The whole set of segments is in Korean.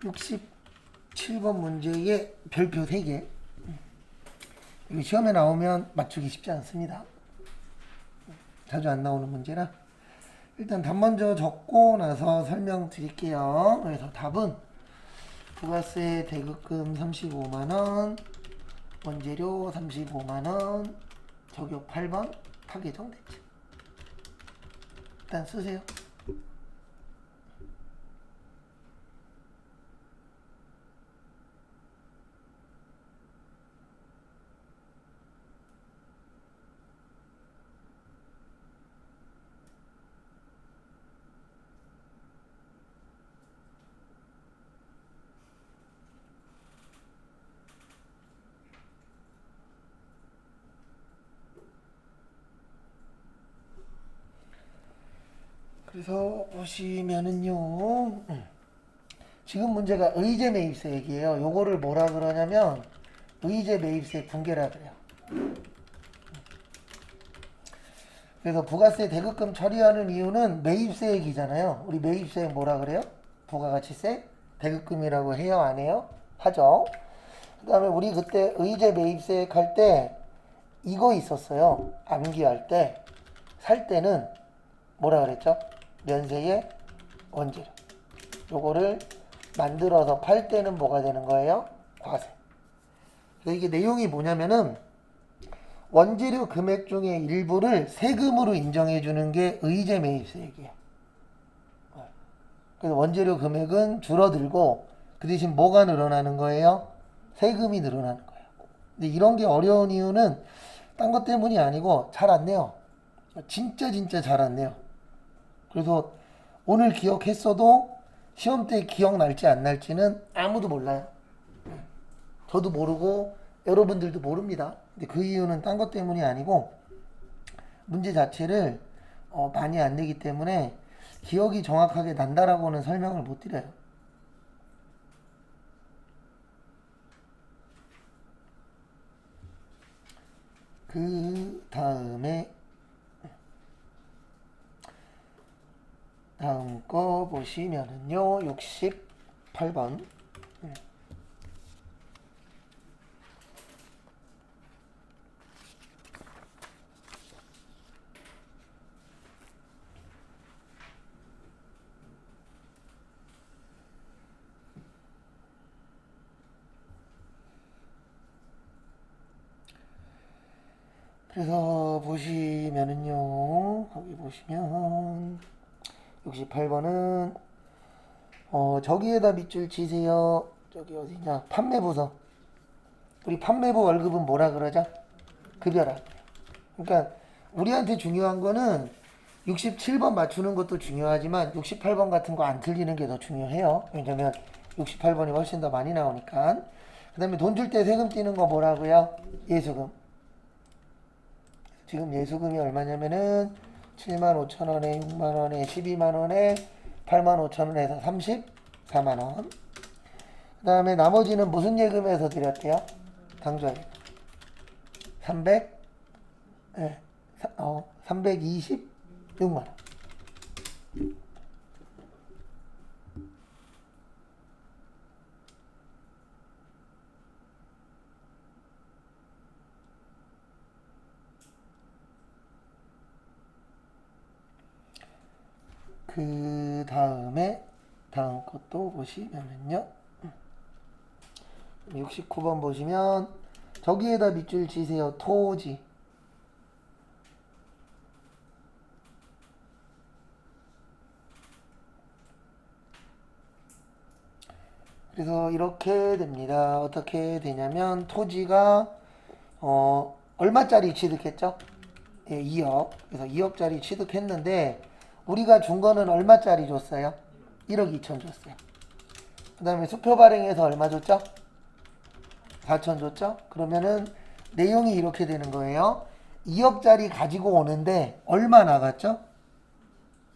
67번 문제의 별표 3개. 이거 시험에 나오면 맞추기 쉽지 않습니다. 자주 안 나오는 문제라. 일단 답 먼저 적고 나서 설명드릴게요. 그래서 답은 부가세 대급금 35만원, 원재료 35만원, 적용 8번 다 개정됐죠. 일단 쓰세요. 그래서 보시면은요, 지금 문제가 의제 매입세 얘기예요. 요거를 뭐라 그러냐면 의제 매입세 분계라 그래요. 그래서 부가세 대급금 처리하는 이유는 매입세액이잖아요. 우리 매입세액 뭐라 그래요? 부가가치세 대급금이라고 해요, 안 해요? 하죠. 그 다음에 우리 그때 의제 매입세액 할 때 이거 있었어요. 암기할 때 살 때는 뭐라 그랬죠? 면세의 원재료. 요거를 만들어서 팔 때는 뭐가 되는 거예요? 과세. 그래서 이게 내용이 뭐냐면은 원재료 금액 중에 일부를 세금으로 인정해 주는 게 의제 매입세액이에요. 그래서 원재료 금액은 줄어들고 그 대신 뭐가 늘어나는 거예요? 세금이 늘어나는 거예요. 근데 이런 게 어려운 이유는 딴 것 때문이 아니고 잘 안 내요. 진짜 잘 안 내요. 그래서 오늘 기억했어도 시험 때 기억날지 안 날지는 아무도 몰라요. 저도 모르고 여러분들도 모릅니다. 근데 그 이유는 딴 것 때문이 아니고 문제 자체를 많이 안 내기 때문에 기억이 정확하게 난다라고는 설명을 못 드려요. 그 다음에 다음 거 보시면은요, 68번. 그래서 보시면은요, 거기 보시면 68번은 저기에다 밑줄 치세요. 저기 어디냐? 판매부서. 우리 판매부 월급은 뭐라 그러죠? 급여라. 그러니까 우리한테 중요한 거는 67번 맞추는 것도 중요하지만 68번 같은 거 안 틀리는 게 더 중요해요. 왜냐면 68번이 훨씬 더 많이 나오니까. 그 다음에 돈 줄 때 세금 떼는 거 뭐라고요? 예수금. 지금 예수금이 얼마냐면은 75,000원에 6만원에 12만원에 85,000원에서 34만원. 그 다음에 나머지는 무슨 예금에서 드렸대요? 당좌예금. 300, 네, 326만원. 그 다음에 다음 것도 보시면은요, 69번 보시면 저기에다 밑줄 치세요. 토지. 그래서 이렇게 됩니다. 어떻게 되냐면 토지가 얼마짜리 취득했죠? 예, 2억. 그래서 2억짜리 취득했는데 우리가 준 거는 얼마짜리 줬어요? 1억 2천 줬어요. 그 다음에 수표 발행해서 얼마 줬죠? 4천 줬죠? 그러면은 내용이 이렇게 되는 거예요. 2억짜리 가지고 오는데 얼마 나갔죠?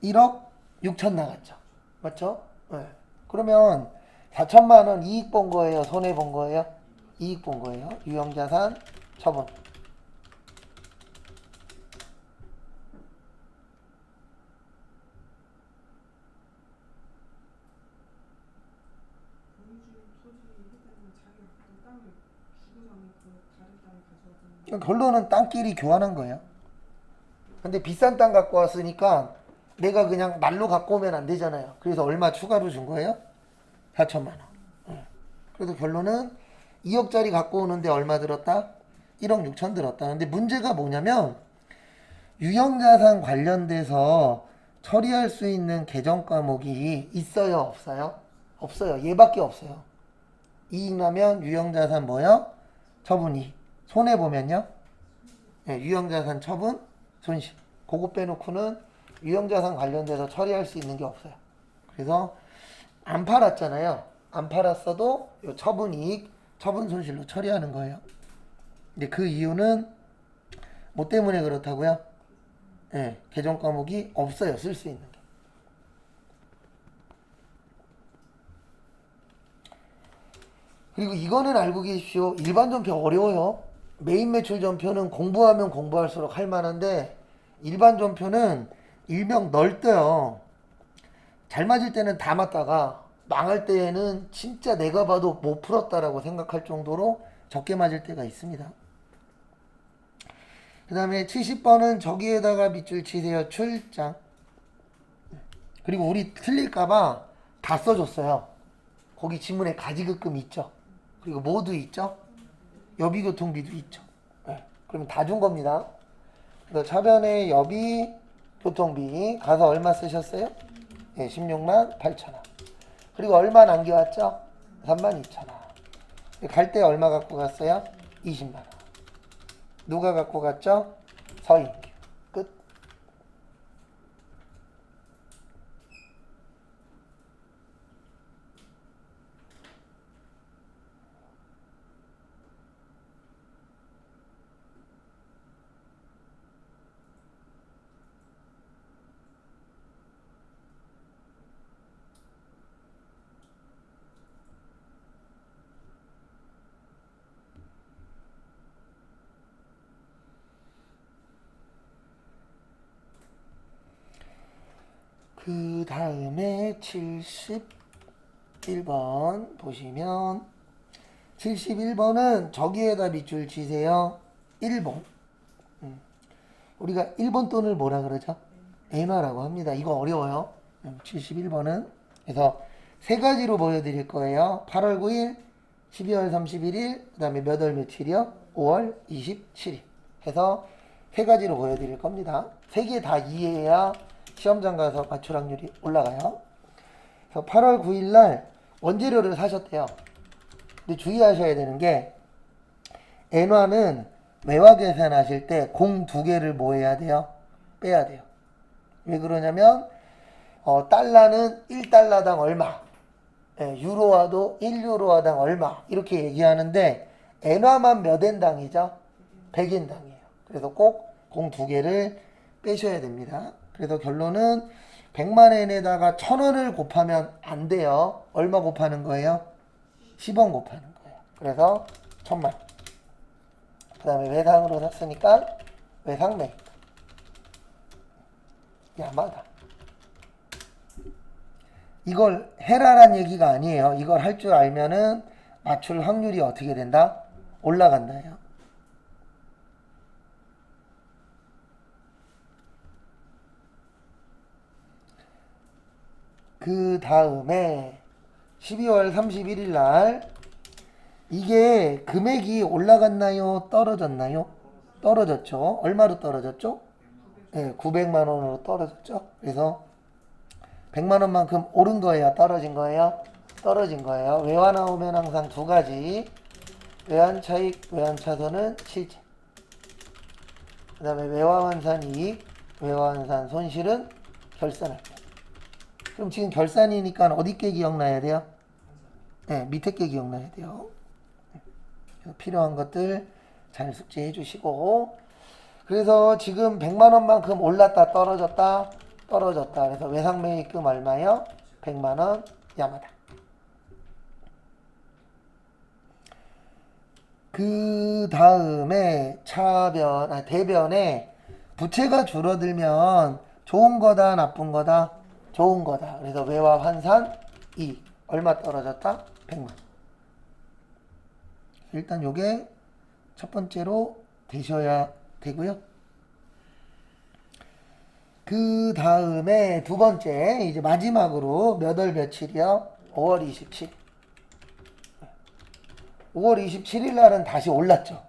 1억 6천 나갔죠. 맞죠? 네. 그러면 4천만 원 이익 본 거예요? 손해 본 거예요? 이익 본 거예요. 유형자산 처분. 결론은 땅끼리 교환한 거예요. 근데 비싼 땅 갖고 왔으니까 내가 그냥 날로 갖고 오면 안 되잖아요. 그래서 얼마 추가로 준 거예요? 4천만 원. 그래서 결론은 2억짜리 갖고 오는데 얼마 들었다? 1억 6천 들었다. 근데 문제가 뭐냐면 유형자산 관련돼서 처리할 수 있는 계정 과목이 있어요? 없어요? 없어요. 얘밖에 없어요. 이익 나면 유형자산 뭐요? 처분이익. 손해보면요? 네, 유형자산 처분, 손실. 그거 빼놓고는 유형자산 관련돼서 처리할 수 있는 게 없어요. 그래서 안 팔았잖아요. 안 팔았어도 요 처분이익, 처분손실로 처리하는 거예요. 근데 그 이유는 뭐 때문에 그렇다고요? 네, 계정 과목이 없어요. 쓸 수 있는 게. 그리고 이거는 알고 계십시오. 일반 전표 어려워요. 메인 매출 전표는 공부하면 공부할수록 할 만한데 일반 전표는 일명 넓대요. 잘 맞을 때는 다 맞다가 망할 때에는 진짜 내가 봐도 못 풀었다라고 생각할 정도로 적게 맞을 때가 있습니다. 그 다음에 70번은 저기에다가 밑줄 치세요. 출장. 그리고 우리 틀릴까봐 다 써줬어요. 거기 지문에 가지급금 있죠. 그리고 모두 있죠. 여비교통비도 있죠. 네. 그러면 다 준 겁니다. 그래서 차변에 여비, 교통비 가서 얼마 쓰셨어요? 네, 16만 8천 원. 그리고 얼마 남겨왔죠? 3만 2천 원. 갈 때 얼마 갖고 갔어요? 20만 원. 누가 갖고 갔죠? 서인규. 끝. 그 다음에 71번 보시면 71번은 저기에다 밑줄 치세요. 1번. 우리가 1번 돈을 뭐라 그러죠? 엔화라고 합니다. 이거 어려워요. 71번은. 그래서 세 가지로 보여드릴 거예요. 8월 9일, 12월 31일, 그 다음에 몇 월 며칠이요? 5월 27일. 해서 세 가지로 보여드릴 겁니다. 세 개 다 이해해야 시험장 가서 맞출 확률이 올라가요. 그래서 8월 9일 날 원재료를 사셨대요. 근데 주의하셔야 되는 게 엔화는 외화 계산하실 때 공 두 개를 뭐 해야 돼요? 빼야 돼요. 왜 그러냐면 달러는 1달러당 얼마, 유로화도 1유로화당 얼마 이렇게 얘기하는데 엔화만 몇 엔당이죠? 100엔당이에요. 그래서 꼭 공 두 개를 빼셔야 됩니다. 그래서 결론은 100만 엔에다가 1000원을 곱하면 안 돼요. 얼마 곱하는 거예요? 10원 곱하는 거예요. 그래서 1000만. 그 다음에 외상으로 샀으니까 외상 매입. 야마다. 이걸 해라란 얘기가 아니에요. 이걸 할 줄 알면은 맞출 확률이 어떻게 된다? 올라간다요. 그 다음에 12월 31일 날 이게 금액이 올라갔나요? 떨어졌나요? 떨어졌죠. 얼마로 떨어졌죠? 네, 900만 원으로 떨어졌죠. 그래서 100만 원만큼 오른 거예요? 떨어진 거예요? 떨어진 거예요. 외화 나오면 항상 두 가지. 외환차익, 외환차손은 실제. 그 다음에 외화환산 이익, 외화환산 손실은 결산할 때. 그럼 지금 결산이니까 어디 게 기억나야 돼요? 네, 밑에 게 기억나야 돼요. 필요한 것들 잘 숙지해 주시고. 그래서 지금 100만 원만큼 올랐다 떨어졌다 떨어졌다. 그래서 외상매입금 얼마요? 100만 원 야마다. 그 다음에 대변에 부채가 줄어들면 좋은 거다 나쁜 거다? 좋은 거다. 그래서 외화 환산 이익 얼마 떨어졌다? 100만. 일단 요게 첫 번째로 되셔야 되고요. 그 다음에 두 번째, 이제 마지막으로 몇 월 며칠이요? 5월 27일. 5월 27일 날은 다시 올랐죠.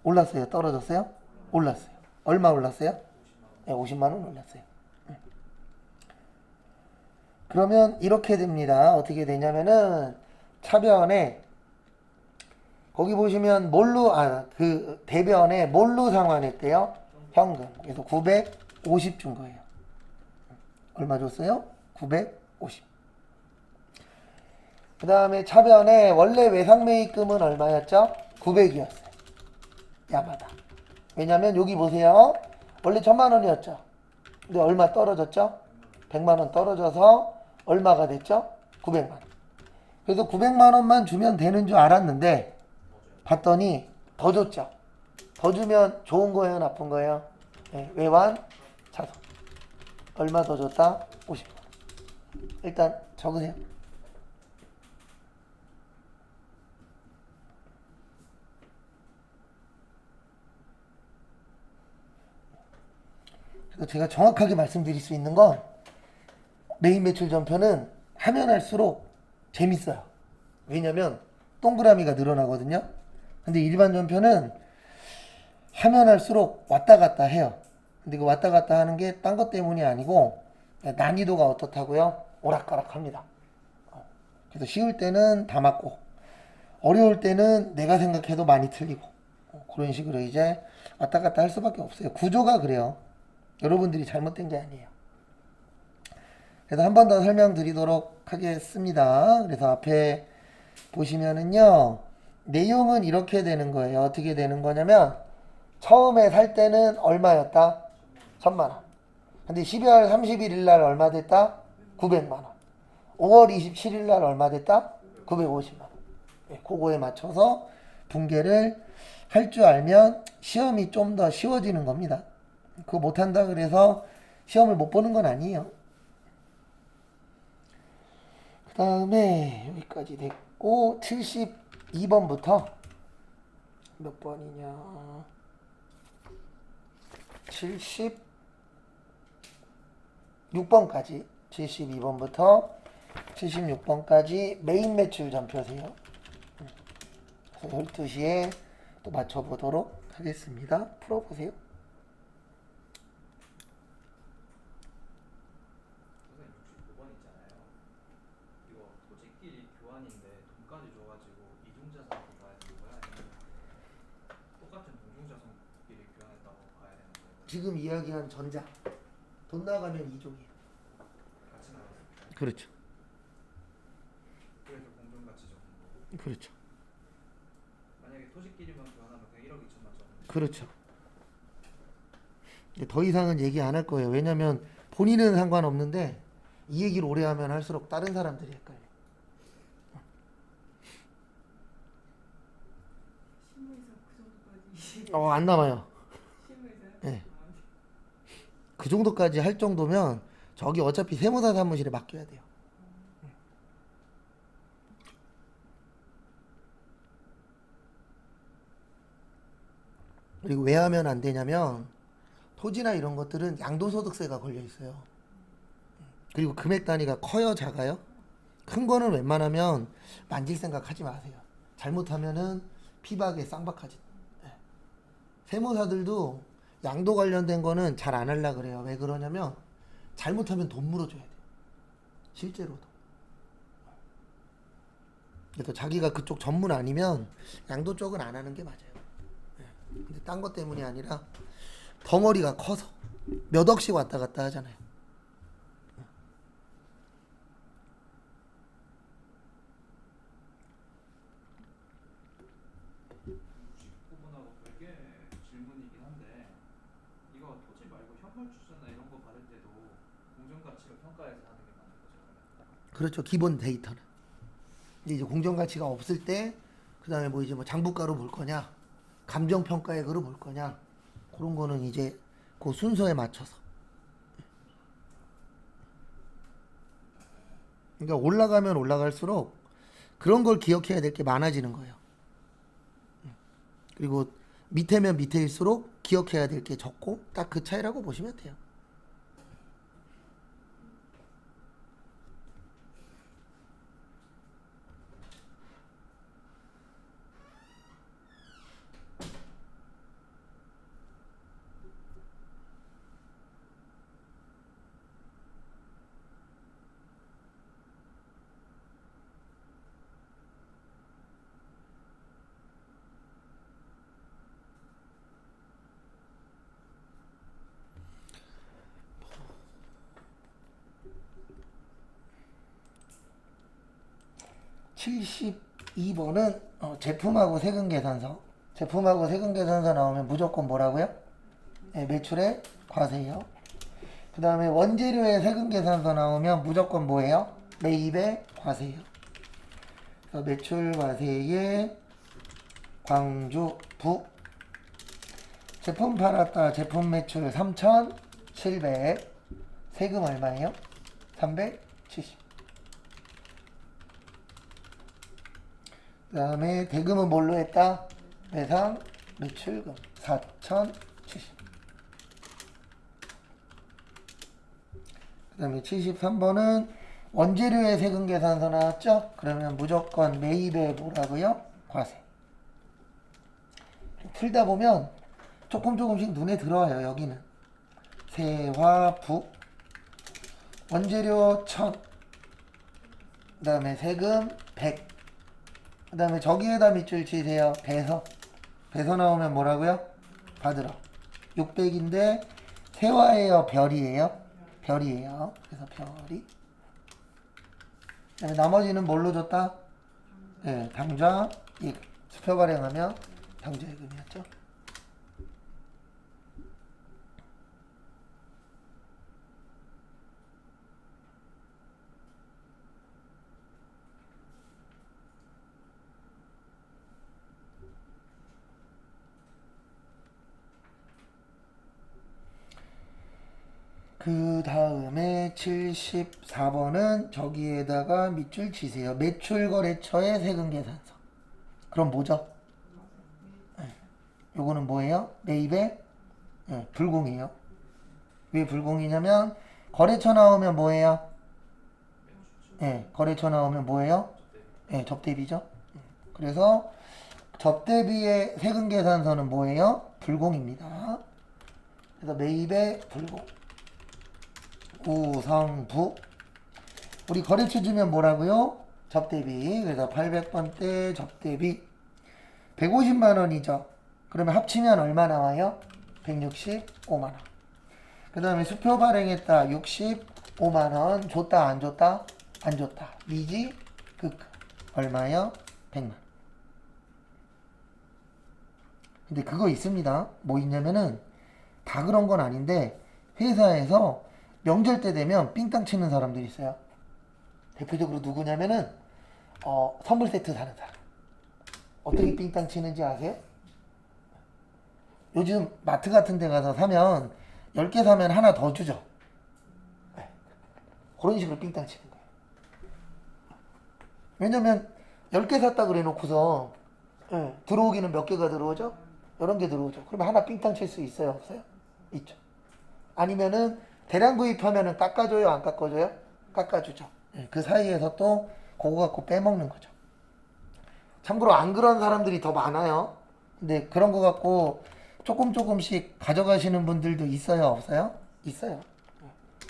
올랐어요? 떨어졌어요? 올랐어요. 얼마 올랐어요? 네, 50만 원 올랐어요. 그러면 이렇게 됩니다. 어떻게 되냐면은 차변에 거기 보시면 그 대변에 뭘로 상환했대요? 현금. 그래서 950 준 거예요. 얼마 줬어요? 950. 그 다음에 차변에 원래 외상매입금은 얼마였죠? 900이었어요. 야마다. 왜냐면 여기 보세요. 원래 1000만 원이었죠. 근데 얼마 떨어졌죠? 100만 원 떨어져서 얼마가 됐죠? 900만 원. 그래서 900만 원만 주면 되는 줄 알았는데 봤더니 더 줬죠. 더 주면 좋은 거예요, 나쁜 거예요? 네, 외환 자손. 얼마 더 줬다? 50만 원. 일단 적으세요. 그래서 제가 정확하게 말씀드릴 수 있는 건 메인 매출 전표는 하면 할수록 재밌어요. 왜냐면 동그라미가 늘어나거든요. 근데 일반 전표는 하면 할수록 왔다 갔다 해요. 근데 그 왔다 갔다 하는 게 딴 것 때문이 아니고 난이도가 어떻다고요? 오락가락합니다. 그래서 쉬울 때는 다 맞고 어려울 때는 내가 생각해도 많이 틀리고 그런 식으로 이제 왔다 갔다 할 수밖에 없어요. 구조가 그래요. 여러분들이 잘못된 게 아니에요. 그래서 한 번 더 설명드리도록 하겠습니다. 그래서 앞에 보시면은요, 내용은 이렇게 되는 거예요. 어떻게 되는 거냐면, 처음에 살 때는 얼마였다? 1000만 원. 근데 12월 31일 날 얼마 됐다? 900만 원. 5월 27일 날 얼마 됐다? 950만 원. 네, 그거에 맞춰서 분계를 할 줄 알면 시험이 좀 더 쉬워지는 겁니다. 그거 못한다 그래서 시험을 못 보는 건 아니에요. 그 다음에 여기까지 됐고 72번부터 몇 번이냐 76번까지 72번부터 76번까지 메인 매출 전표세요. 그래서 12시에 또 맞춰보도록 하겠습니다. 풀어보세요. 지금 이야기한 전자 돈 나가면 2종이에요. 같이 나갔어요. 그렇죠. 그래서 공정가치 적은 거고. 그렇죠. 만약에 토지끼리만 교환하면 그냥 1억 2천만 적은 그렇죠. 더 이상은 얘기 안 할 거예요. 왜냐면 본인은 상관없는데 이 얘기를 오래 하면 할수록 다른 사람들이 헷갈려요. 실무에서 그 정도까지 안 남아요. 실무에서요? 네. 그 정도까지 할 정도면 저기 어차피 세무사 사무실에 맡겨야 돼요. 그리고 왜 하면 안 되냐면 토지나 이런 것들은 양도소득세가 걸려 있어요. 그리고 금액 단위가 커요, 작아요? 큰 거는 웬만하면 만질 생각 하지 마세요. 잘못하면은 피박에 쌍박하지. 네. 세무사들도 양도 관련된 거는 잘 안 하려고 그래요. 왜 그러냐면 잘못하면 돈 물어줘야 돼요. 실제로도. 그래서 자기가 그쪽 전문 아니면 양도 쪽은 안 하는 게 맞아요. 네. 근데 딴 것 때문이 아니라 덩어리가 커서 몇 억씩 왔다 갔다 하잖아요. 부분하고 별개 질문이긴 한데 이거 토지 말고 현물 출자나 이런 거 받을 때도 공정가치로 평가해서 하는 게 맞는 거죠? 그렇죠. 기본 데이터는. 근데 이제 공정가치가 없을 때, 그 다음에 뭐 이제 뭐 장부가로 볼 거냐, 감정평가액으로 볼 거냐, 그런 거는 이제 그 순서에 맞춰서. 그러니까 올라가면 올라갈수록 그런 걸 기억해야 될 게 많아지는 거예요. 그리고 밑에면 밑에일수록 기억해야 될 게 적고 딱 그 차이라고 보시면 돼요. (72) 번은 제품하고 세금 계산서. 제품하고 세금 계산서 나오면 무조건 뭐라고요? 네, 매출의 과세요. 그 다음에 원재료의 세금 계산서 나오면 무조건 뭐예요? 매입의 과세요. 그래서 매출 과세의 광주 부. 제품 팔았다. 제품 매출 3,700. 세금 얼마예요? 370. 그 다음에 대금은 뭘로 했다? 매상 매출금 4,070. 그 다음에 73번은 원재료의 세금 계산서 나왔죠? 그러면 무조건 매입의 뭐라고요? 과세. 풀다 보면 조금씩 눈에 들어와요. 여기는 세화부 원재료 1,000, 그 다음에 세금 100, 그 다음에 저기에다 밑줄 치세요. 배서 나오면 뭐라고요? 받으러 600인데 세화예요? 별이에요? 별이에요. 그래서 별이. 그 다음에 나머지는 뭘로 줬다? 네, 당좌 예금. 수표 발행하면 당좌 예금이었죠. 그 다음에 74번은 저기에다가 밑줄 치세요. 매출거래처의 세금 계산서. 그럼 뭐죠? 네. 요거는 뭐예요? 매입의 네, 불공이에요. 왜 불공이냐면 거래처 나오면 뭐예요? 네, 거래처 나오면 뭐예요? 네, 접대비죠. 그래서 접대비의 세금 계산서는 뭐예요? 불공입니다. 그래서 매입의 불공. 우성부. 우리 거래처 주면 뭐라고요? 접대비. 그래서 800번대 접대비 150만원이죠. 그러면 합치면 얼마 나와요? 165만원. 그 다음에 수표 발행했다. 65만원. 줬다 안 줬다? 안 줬다. 미지 극 얼마요? 100만. 근데 그거 있습니다. 뭐 있냐면은 다 그런 건 아닌데 회사에서 명절 때 되면 삥땅 치는 사람들이 있어요. 대표적으로 누구냐면은 선물 세트 사는 사람. 어떻게 삥땅 치는지 아세요? 요즘 마트 같은 데 가서 사면 10개 사면 하나 더 주죠. 네. 그런 식으로 삥땅 치는 거예요. 왜냐면 10개 샀다 그래 놓고서 네. 들어오기는 몇 개가 들어오죠? 여러 개 들어오죠. 그러면 하나 삥땅 칠 수 있어요? 없어요? 있죠. 아니면은 대량 구입하면은 깎아줘요? 안 깎아줘요? 깎아주죠. 그 사이에서 또 그거 갖고 빼먹는 거죠. 참고로 안 그런 사람들이 더 많아요. 근데 그런 거 갖고 조금씩 가져가시는 분들도 있어요? 없어요? 있어요.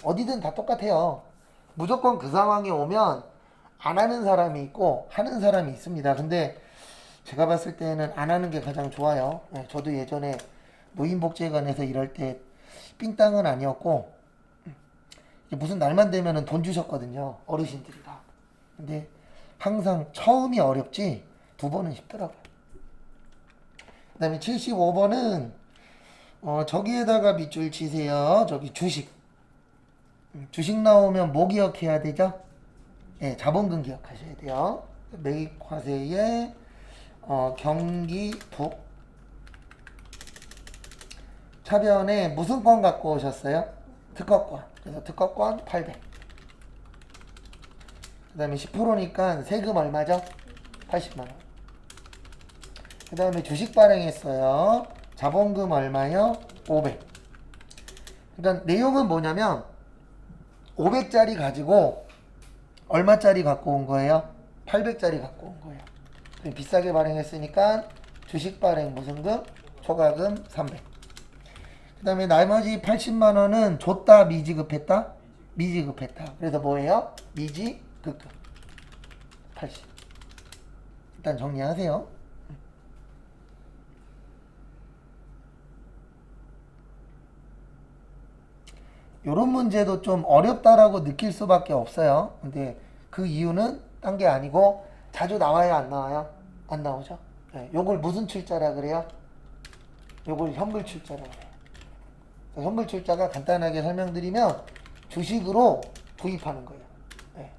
어디든 다 똑같아요. 무조건 그 상황에 오면 안 하는 사람이 있고 하는 사람이 있습니다. 근데 제가 봤을 때는 안 하는 게 가장 좋아요. 저도 예전에 노인복지관에서 일할 때 삥땅은 아니었고 무슨 날만 되면은 돈 주셨거든요. 어르신들이 다. 근데 항상 처음이 어렵지 두 번은 쉽더라고요. 그 다음에 75번은 저기에다가 밑줄 치세요. 저기 주식. 주식 나오면 뭐 기억해야 되죠? 네, 자본금 기억하셔야 돼요. 매입 과세의 경기부. 차변에 무슨 권 갖고 오셨어요? 특허권. 그래서 특허권 800. 그 다음에 10%니까 세금 얼마죠? 80만원. 그 그 다음에 주식 발행했어요. 자본금 얼마요? 500. 그러니까 내용은 뭐냐면 500짜리 가지고 얼마짜리 갖고 온 거예요? 800짜리 갖고 온 거예요. 비싸게 발행했으니까 주식 발행 무슨금? 초과금 300. 그 다음에 나머지 80만 원은 줬다 미지급했다? 미지급했다. 그래서 뭐예요? 미지급금 80. 일단 정리하세요. 요런 문제도 좀 어렵다라고 느낄 수밖에 없어요. 근데 그 이유는 딴 게 아니고 자주 나와요, 안 나와요? 안 나오죠? 네, 요걸 무슨 출자라 그래요? 요걸 현물 출자라 그래요. 현물 출자가 간단하게 설명드리면 주식으로 구입하는 거예요. 네.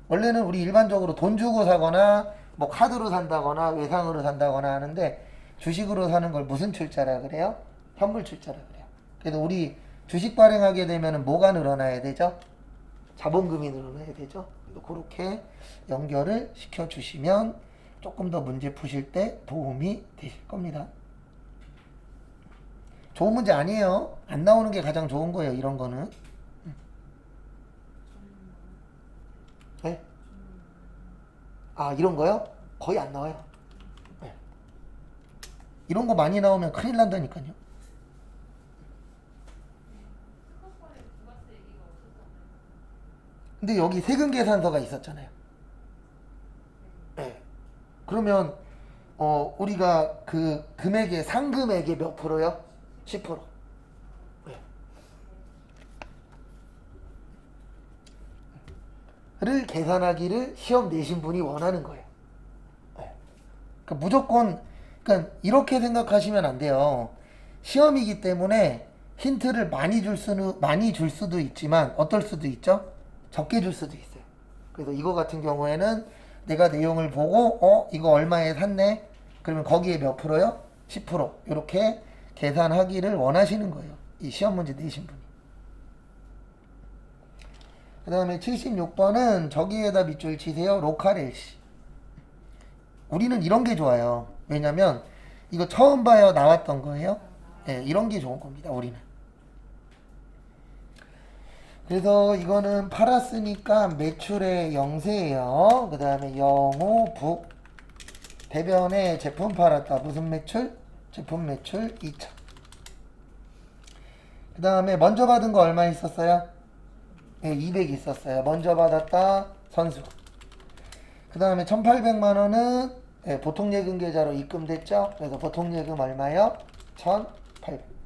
원래는 우리 일반적으로 돈 주고 사거나 뭐 카드로 산다거나 외상으로 산다거나 하는데 주식으로 사는 걸 무슨 출자라 그래요? 현물 출자라 그래요. 그래서 우리 주식 발행하게 되면 뭐가 늘어나야 되죠? 자본금이 늘어나야 되죠. 그렇게 연결을 시켜주시면 조금 더 문제 푸실 때 도움이 되실 겁니다. 좋은 문제 아니에요. 안 나오는 게 가장 좋은 거예요. 이런 거는. 네? 아, 이런 거요? 거의 안 나와요. 네. 이런 거 많이 나오면 큰일 난다니까요. 근데 여기 세금 계산서가 있었잖아요. 네. 그러면 우리가 그 금액의 상금액의 몇 프로요? 10%. 네. 를 계산하기를 시험 내신 분이 원하는 거예요. 네. 그러니까 무조건 그러니까 이렇게 생각하시면 안 돼요. 시험이기 때문에 힌트를 많이 줄 수도 있지만 어떨 수도 있죠? 적게 줄 수도 있어요. 그래서 이거 같은 경우에는 내가 내용을 보고 이거 얼마에 샀네? 그러면 거기에 몇 프로요? 10% 이렇게 계산하기를 원하시는 거예요. 이 시험 문제 내신 분이. 그 다음에 76번은 저기에다 밑줄 치세요. 로컬 LC. 우리는 이런 게 좋아요. 왜냐면 이거 처음 봐요. 나왔던 거예요. 네, 이런 게 좋은 겁니다. 우리는. 그래서 이거는 팔았으니까 매출의 영세예요. 그 다음에 영호 북 대변에 제품 팔았다. 무슨 매출? 제품 매출 2천. 그 다음에 먼저 받은 거 얼마 있었어요? 네, 200 있었어요. 먼저 받았다. 선수. 그 다음에 1,800만 원은 네, 보통예금 계좌로 입금됐죠. 그래서 보통예금 얼마요? 1,800.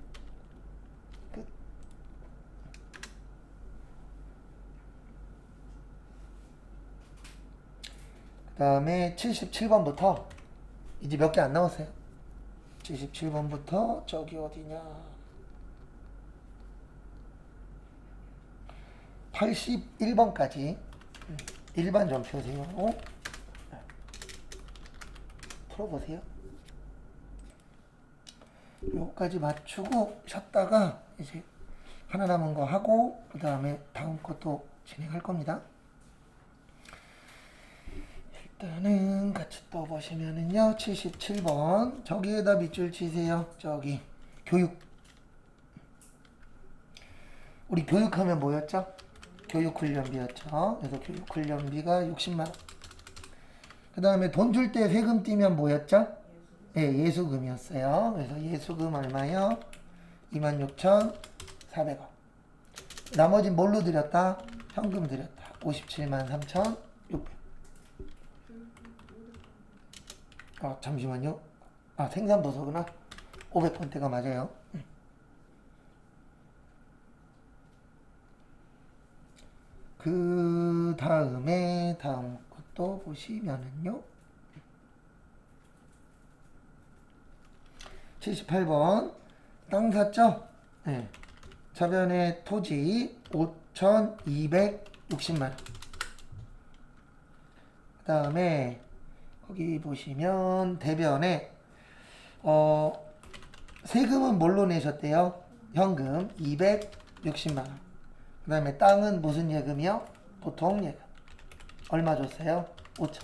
그 다음에 77번부터 이제 몇 개 안 나오세요. 77번부터 저기 어디냐 81번까지 일반 점표세요. 풀어보세요. 요까지 맞추고 쉬었다가 이제 하나 남은 거 하고 그 다음에 다음 것도 진행할 겁니다. 일단은 같이 또 보시면은요 77번 저기에다 밑줄 치세요. 저기 교육. 우리 교육하면 뭐였죠? 교육훈련비였죠. 그래서 교육훈련비가 60만원. 그 다음에 돈 줄 때 세금 띄면 뭐였죠? 네, 예수금이었어요. 그래서 예수금 얼마요? 26,400원. 나머진 뭘로 드렸다? 현금 드렸다. 57만 3,600. 잠시만요. 생산보수구나. 500번대가 맞아요. 그 다음에 다음 것도 보시면은요. 78번 땅 샀죠? 네. 저변의 토지 5,260만원. 그 다음에 거기 보시면 대변에 세금은 뭘로 내셨대요? 현금 260만원. 그 다음에 땅은 무슨 예금이요? 보통 예금. 얼마 줬어요? 5천.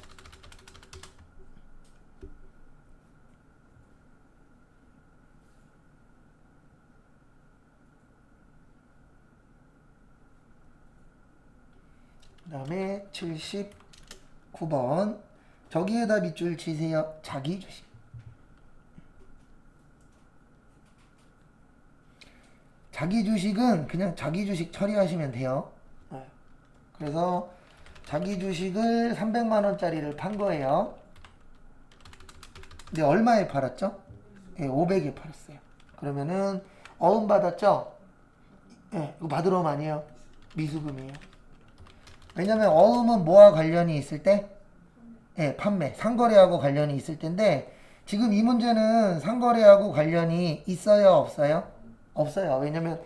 79번. 저기에다 밑줄 치세요. 자기 주식. 자기 주식은 그냥 자기 주식 처리하시면 돼요. 그래서 자기 주식을 300만 원짜리를 판 거예요. 근데 얼마에 팔았죠? 예, 500에 팔았어요. 그러면은 어음 받았죠? 예, 이거 받으러 아니에요. 미수금이에요. 왜냐면 어음은 뭐와 관련이 있을 때? 예, 판매, 상거래하고 관련이 있을 텐데 지금 이 문제는 상거래하고 관련이 있어요, 없어요? 없어요. 왜냐면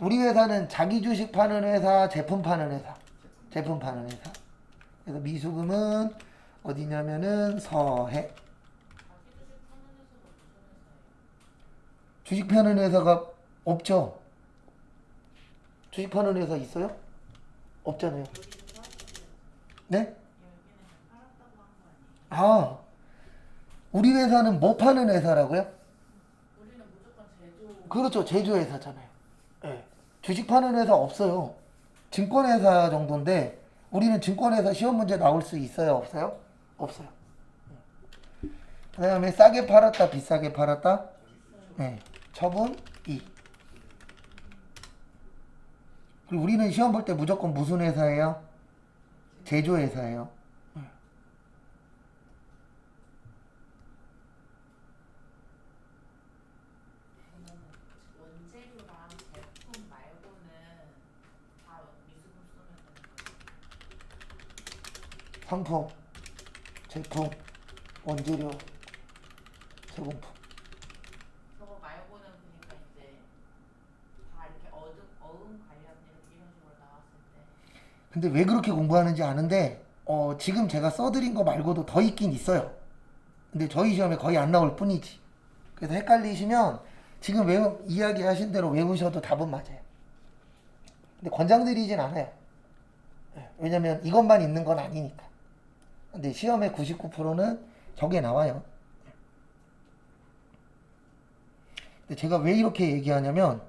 우리 회사는 자기 주식 파는 회사, 제품 파는 회사. 제품 파는 회사. 그래서 미수금은 어디냐면은 서해. 주식 파는 회사가 없죠. 주식 파는 회사 있어요? 없잖아요. 네? 아, 우리 회사는 뭐 파는 회사라고요? 우리는 무조건 제조. 그렇죠. 제조회사잖아요. 예. 주식 파는 회사 없어요. 증권회사 정도인데 우리는 증권회사 시험 문제 나올 수 있어요? 없어요? 없어요. 그 다음에 싸게 팔았다, 비싸게 팔았다? 네. 처분 2. 그리고 우리는 시험 볼 때 무조건 무슨 회사예요? 제조회사예요. 원재료랑 제품 말고는 다 미수금 쓰면 되는 거죠. 상품, 제품, 원재료, 제공품. 저거 말고는 그러니까 이제 다 이렇게 어음 관련된 이런 식으로 나왔을 때 근데 왜 그렇게 공부하는지 아는데 지금 제가 써드린 거 말고도 더 있긴 있어요. 근데 저희 시험에 거의 안 나올 뿐이지. 그래서 헷갈리시면 지금 이야기하신 대로 외우셔도 답은 맞아요. 근데 권장드리진 않아요. 왜냐면 이것만 있는 건 아니니까. 근데 시험의 99%는 저게 나와요. 근데 제가 왜 이렇게 얘기하냐면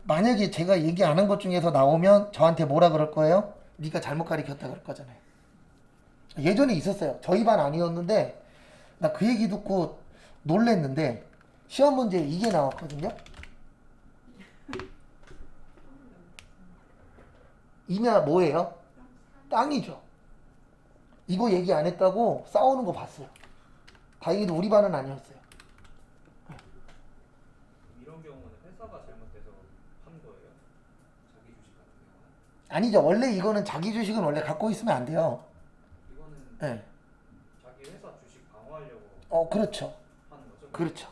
만약에 제가 얘기 안 한 것 중에서 나오면 저한테 뭐라 그럴 거예요? 네가 잘못 가르쳤다 그럴 거잖아요. 예전에 있었어요. 저희 반 아니었는데 나 그 얘기 듣고 놀랬는데 시험 문제에 이게 나왔거든요. 임야 뭐예요? 땅이죠. 이거 얘기 안 했다고 싸우는 거 봤어요. 다행히도 우리 반은 아니었어요. 이런 경우는 회사가 잘못돼서 판 거예요? 자기 주식 같은 경우는? 아니죠. 원래 이거는 자기 주식은 원래 갖고 있으면 안 돼요. 이거는 네. 자기 회사 주식 방어하려고 그렇죠. 하는 거죠? 그렇죠.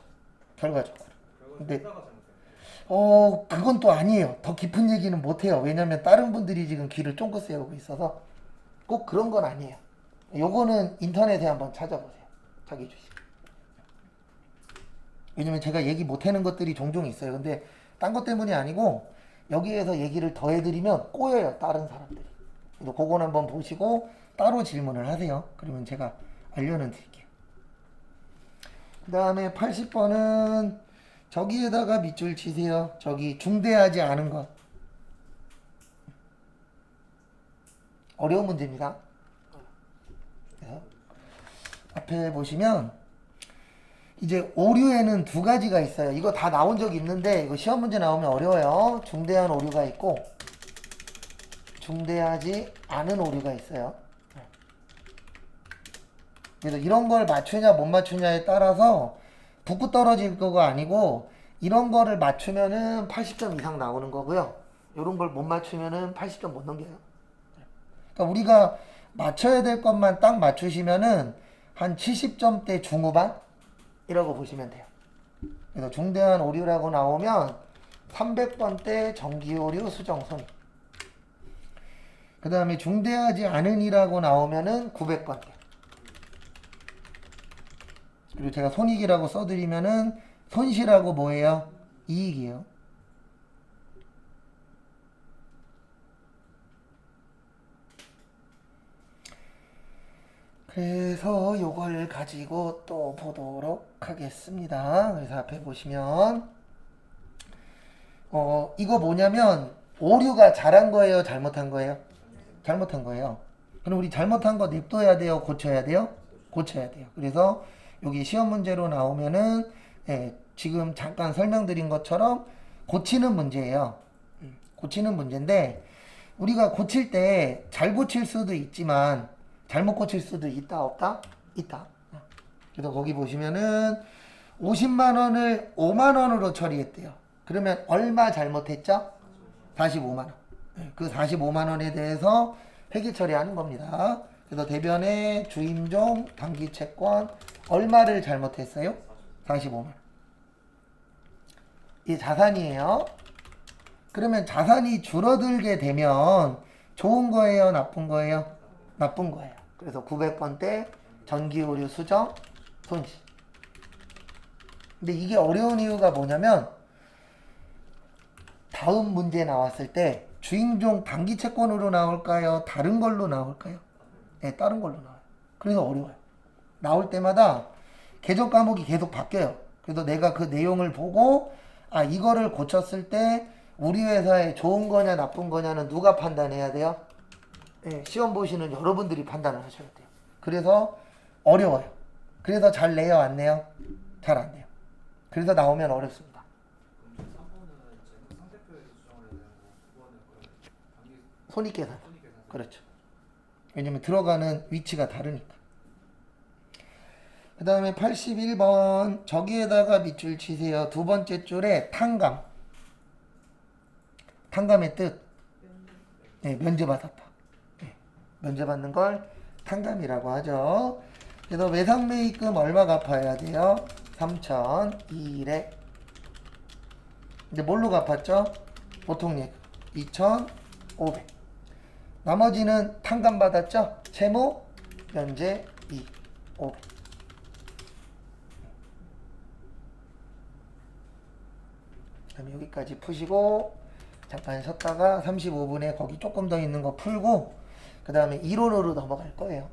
결과적으로. 결국은 근데 회사가 잘못된 거예요. 그건 또 아니에요. 더 깊은 얘기는 못 해요. 왜냐면 다른 분들이 지금 귀를 쫑긋 세우고 있어서 꼭 그런 건 아니에요. 요거는 인터넷에 한번 찾아보세요. 자기 주식. 왜냐면 제가 얘기 못 하는 것들이 종종 있어요. 근데 딴 것 때문이 아니고 여기에서 얘기를 더 해드리면 꼬여요. 다른 사람들이. 그래서 그건 한번 보시고 따로 질문을 하세요. 그러면 제가 알려는 드릴게요. 그 다음에 80번은 저기에다가 밑줄 치세요. 저기 중대하지 않은 것. 어려운 문제입니다. 그래서 앞에 보시면 이제 오류에는 두 가지가 있어요. 이거 다 나온 적이 있는데 이거 시험 문제 나오면 어려워요. 중대한 오류가 있고 중대하지 않은 오류가 있어요. 그래서 이런 걸 맞추냐 못 맞추냐에 따라서 붙고 떨어질 거가 아니고 이런 거를 맞추면은 80점 이상 나오는 거고요. 이런 걸 못 맞추면은 80점 못 넘겨요. 그러니까 우리가 맞춰야 될 것만 딱 맞추시면은 한 70점대 중후반이라고 보시면 돼요. 그래서 중대한 오류라고 나오면 300번대 정기 오류 수정 손익. 그 다음에 중대하지 않은이라고 나오면은 900번대. 그리고 제가 손익이라고 써드리면은 손실하고 뭐예요? 이익이에요. 그래서 요걸 가지고 또 보도록 하겠습니다. 그래서 앞에 보시면 이거 뭐냐면 오류가 잘한 거예요? 잘못한 거예요? 잘못한 거예요. 그럼 우리 잘못한 거 냅둬야 돼요? 고쳐야 돼요? 고쳐야 돼요. 그래서 여기 시험 문제로 나오면은 지금 잠깐 설명드린 것처럼 고치는 문제예요. 고치는 문제인데 우리가 고칠 때 잘 고칠 수도 있지만 잘못 고칠 수도 있다 없다? 있다. 그래서 거기 보시면은 50만 원을 5만 원으로 처리했대요. 그러면 얼마 잘못했죠? 45만 원. 그 45만 원에 대해서 회계 처리하는 겁니다. 그래서 대변에 주임종 단기 채권 얼마를 잘못했어요? 45만 원. 이게 자산이에요. 그러면 자산이 줄어들게 되면 좋은 거예요? 나쁜 거예요? 나쁜 거예요. 그래서 900번 때 전기오류 수정 손실. 근데 이게 어려운 이유가 뭐냐면 다음 문제 나왔을 때 주인종 단기 채권으로 나올까요? 다른 걸로 나올까요? 네, 다른 걸로 나와요. 그래서 어려워요. 나올 때마다 계정 과목이 계속 바뀌어요. 그래서 내가 그 내용을 보고 아 이거를 고쳤을 때 우리 회사에 좋은 거냐 나쁜 거냐는 누가 판단해야 돼요? 네, 시험 보시는 여러분들이 판단을 하셔야 돼요. 그래서 어려워요. 그래서 잘 내요 안 내요? 잘 안 내요. 그래서 나오면 어렵습니다. 그럼 3번은 재무 상대표에서 수정을 해야 되고 9번은 그러면 단기 손익계산. 손익계산. 그렇죠. 왜냐면 들어가는 위치가 다르니까. 그 다음에 81번 저기에다가 밑줄 치세요. 두 번째 줄에 탕감. 탕감의 뜻. 네, 면제받았다. 네, 면제받는 걸 탕감이라고 하죠. 그래서 외상매입금 얼마 갚아야 돼요? 3,002일에. 근데 뭘로 갚았죠? 보통예금 2,500. 나머지는 탕감 받았죠? 채무 면제 500. 그럼 여기까지 푸시고 잠깐 쉬었다가 35분에 거기 조금 더 있는 거 풀고 그 다음에 이론으로 넘어갈 거예요.